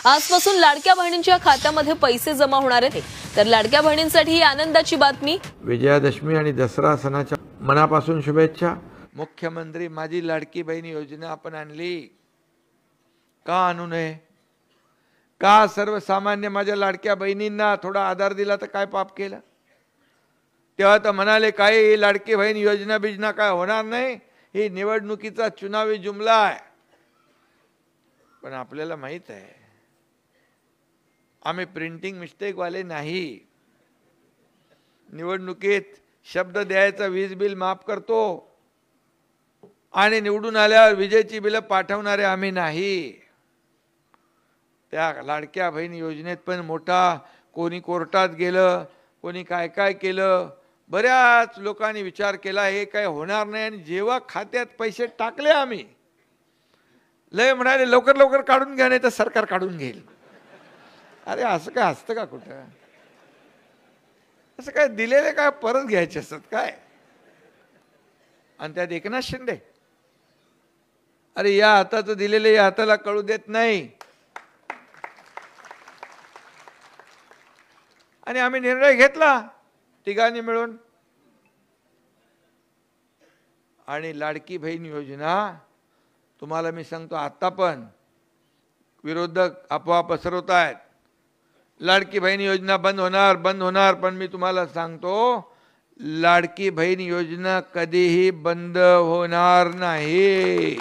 आजपासून लाडक्या बहिणींच्या खात्यामध्ये पैसे जमा होणार आहेत। तर लाडक्या बहिणींसाठी ही आनंदाची बातमी। विजयादशमी आणि दसरा सणाच्या मनापासून शुभेच्छा। मुख्यमंत्री माझी लाडकी बहीण योजना आपण आणली, का आणू नये? का सर्वसामान्य माझ्या लाडक्या बहिणींना थोडा आधार दिला तर काय पाप केलं? तेव्हा तर म्हणाले काही लाडकी बहीण योजना बिजना काय होणार नाही, ही निवडणुकीचा चुनावी जुमला आहे। पण आपल्याला माहित आहे आम्ही प्रिंटिंग मिस्टेक वाले नाही। निवडणुकीत शब्द द्यायचा वीज बिल माफ करतो आणि निवडून आल्यावर विजेची बिल पाठवणारे आम्ही नाही। त्या लाडक्या बहीण योजनेत पण मोठा कोणी कोर्टात गेलं, कोणी काय काय केलं, बऱ्याच लोकांनी विचार केला हे काय होणार नाही। आणि जेव्हा खात्यात पैसे टाकले आम्ही, लय म्हणाले लवकर लवकर काढून घ्या नाही तर सरकार काढून घेईल। अरे असं काय असतं का कुठं? असं काय दिलेले काय परत घ्यायचे असतात काय? आणि त्यात एकनाथ शिंदे, अरे या हाताचं दिलेले या हाताला कळू देत नाही। आणि आम्ही निर्णय घेतला तिघांनी मिळून, आणि लाडकी बहीण योजना तुम्हाला मी सांगतो, आता पण विरोधक अफवा पसरवत आहेत लाडकी बहीण योजना बंद होणार बंद होणार, पण मी तुम्हाला सांगतो लाडकी बहीण योजना कधीही बंद होणार नाही।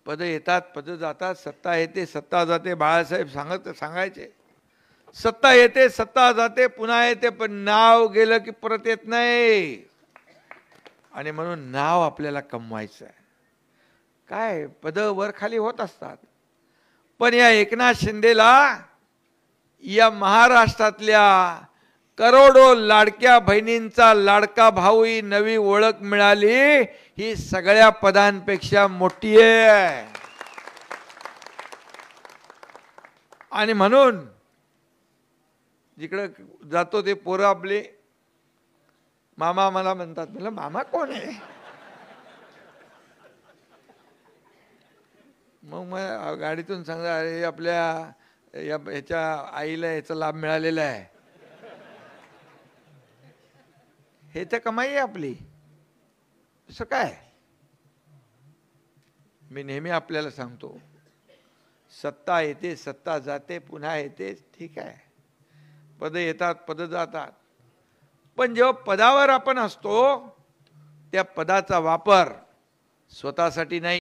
पद येतात पद जातात, सत्ता येते सत्ता जाते। बाळासाहेब सांगायचे सत्ता येते सत्ता जाते पुन्हा येते, पण नाव गेलं की परत येत नाही। आणि म्हणून नाव आपल्याला कमवायचं आहे। काय पद वर खाली होत असतात, पण या एकनाथ शिंदेला या महाराष्ट्रातल्या करोडो लाडक्या बहिणींचा लाडका भाऊ ही नवी ओळख मिळाली, ही सगळ्या पदांपेक्षा मोठी आहे। आणि म्हणून जिकडे जातो ते पोरं आपले मामा मला म्हणतात, म्हणलं मामा कोण आहे? मग मग गाडीतून सांगा, अरे आपल्या ह्याच्या आईला याचा लाभ मिळालेला आहे, हे तर कमाई आहे आपली। असं काय? मी नेहमी आपल्याला सांगतो सत्ता येते सत्ता जाते पुन्हा येते, ठीक आहे, पद येतात पद जातात, पण जेव्हा पदावर आपण असतो त्या पदाचा वापर स्वतःसाठी नाही,